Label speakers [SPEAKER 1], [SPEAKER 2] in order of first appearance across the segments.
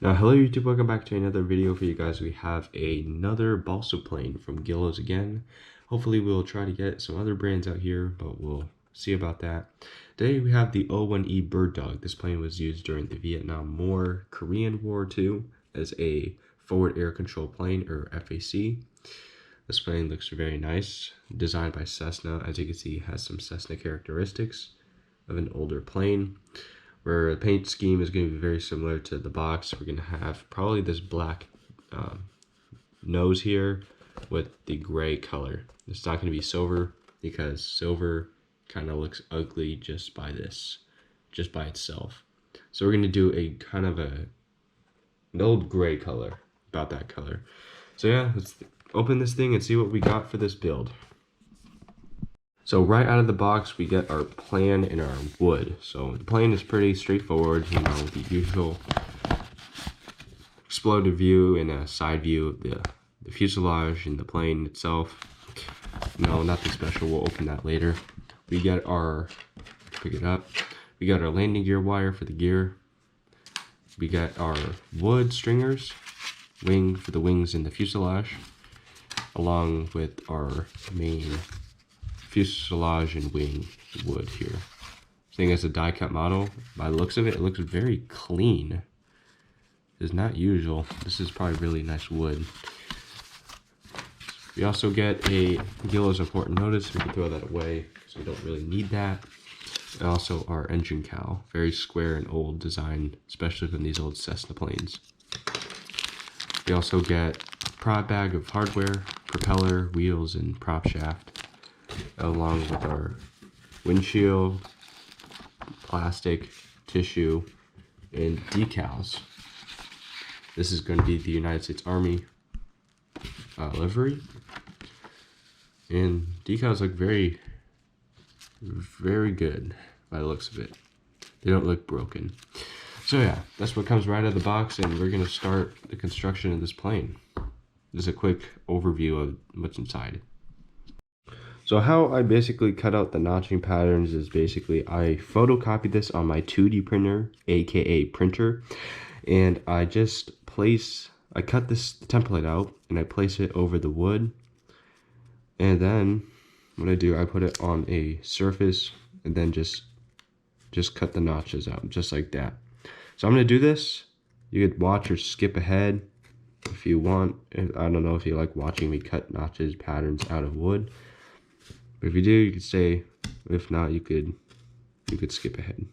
[SPEAKER 1] Hello YouTube, welcome back to another video for you guys. We have another balsa plane from Guillows again. Hopefully we'll try to get some other brands out here, but we'll see about that. Today we have the O-1E Bird Dog. This plane was used during the Vietnam War, Korean War too, as a forward air control plane, or FAC. This plane looks very nice, designed by Cessna. As you can see, it has some Cessna characteristics of an older plane. Where the paint scheme is going to be very similar to the box. We're going to have probably this black nose here with the gray color. It's not going to be silver because silver kind of looks ugly just by itself. So we're going to do a kind of an old gray color, about that color. So yeah, let's open this thing and see what we got for this build. So right out of the box, we get our plan and our wood. So the plan is pretty straightforward, you know, the usual exploded view and a side view of the fuselage and the plane itself. No, nothing special, we'll open that later. We get our, pick it up, we got our landing gear wire for the gear. We got our wood stringers, wing for the wings in the fuselage, along with our main fuselage and wing wood here. Seeing as a die cut model, by the looks of it, it looks very clean. It's not usual. This is probably really nice wood. We also get a Guillows important notice. We can throw that away because we don't really need that. And also our engine cowl, very square and old design, especially from these old Cessna planes. We also get a prop bag of hardware, propeller, wheels, and prop shaft, along with our windshield, plastic, tissue, and decals. This is going to be the United States Army livery. And decals look very, very good by the looks of it. They don't look broken. So yeah, that's what comes right out of the box, and we're going to start the construction of this plane. Just a quick overview of what's inside. So how I basically cut out the notching patterns is basically I photocopied this on my 2D printer, aka printer, and I just cut this template out and I place it over the wood, and then what I do, I put it on a surface and then just cut the notches out just like that. So I'm gonna do this. You could watch or skip ahead if you want. I don't know if you like watching me cut notches patterns out of wood. But if you do, you could stay. If not, you could skip ahead.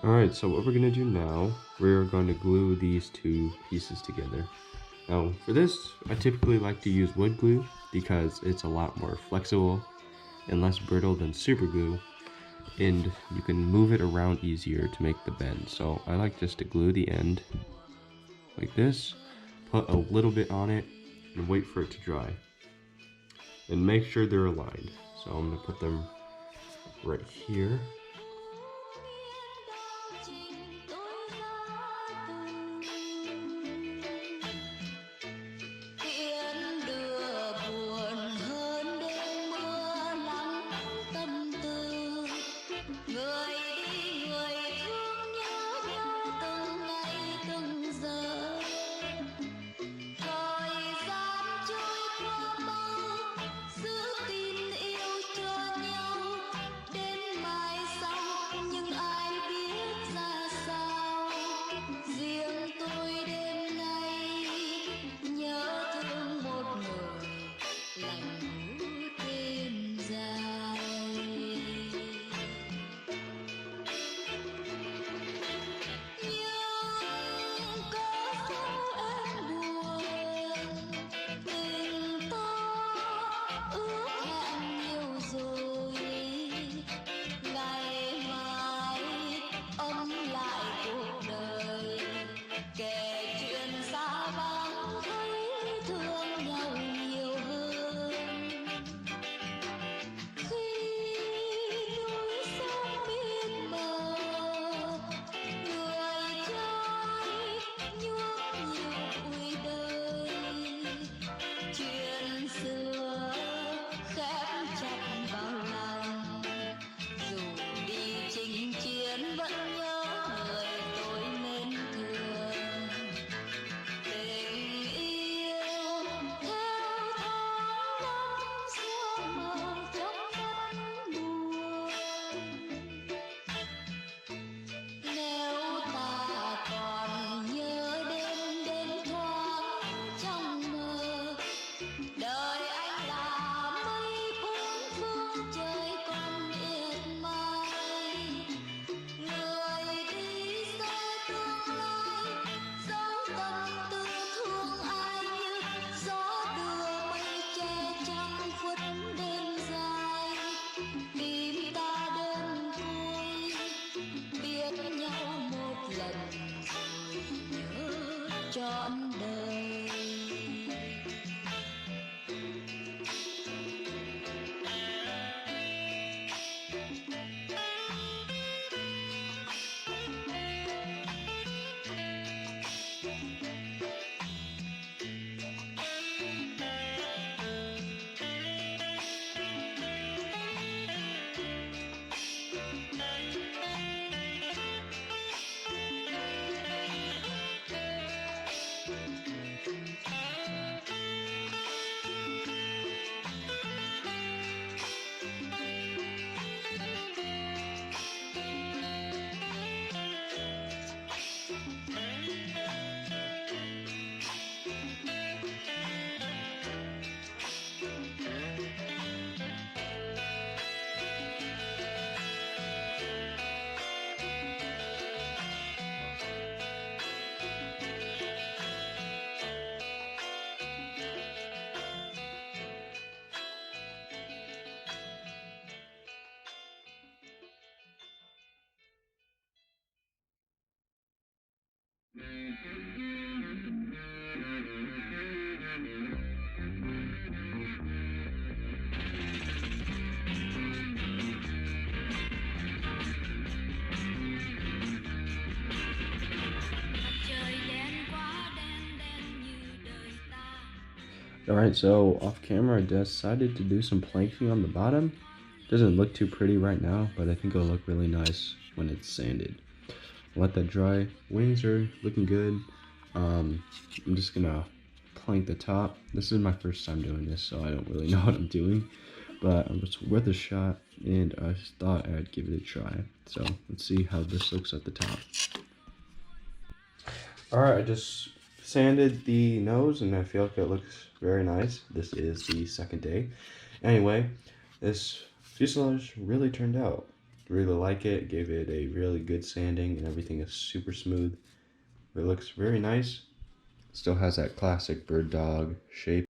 [SPEAKER 1] Alright, so what we're going to do now, we're going to glue these two pieces together. Now, for this, I typically like to use wood glue because it's a lot more flexible and less brittle than super glue, and you can move it around easier to make the bend. So I like just to glue the end like this, put a little bit on it, and wait for it to dry. And make sure they're aligned. So I'm going to put them right here.
[SPEAKER 2] xưa khép chặt vào lòng, dù đi chinh chiến vẫn nhớ người tôi nên thương. Tình yêu theo tháng năm xưa mờ trong mắt buồn. Nếu ta còn nhớ đêm đêm thoáng trong mơ, đời anh là mây cuốn phương trời còn miệt mài. Người đi xa tương lai, dấu tâm tư thương ai như gió đưa mây che trăng khuất đêm dài. Tim ta đơn côi, biết nhau một lần rồi nhớ trọn đời.
[SPEAKER 1] Alright, so off camera I decided to do some planking on the bottom. Doesn't look too pretty right now, but I think it'll look really nice when it's sanded. Let that dry. Wings are looking good. I'm just gonna plank the top. This is my first time doing this, so I don't really know what I'm doing, but it's worth a shot, and I thought I'd give it a try. So let's see how this looks at the top. Alright, I just sanded the nose and I feel like it looks very nice. This is the second day. Anyway, this fuselage really turned out. Really like it. Gave it a really good sanding and everything is super smooth. It looks very nice. Still has that classic bird dog shape.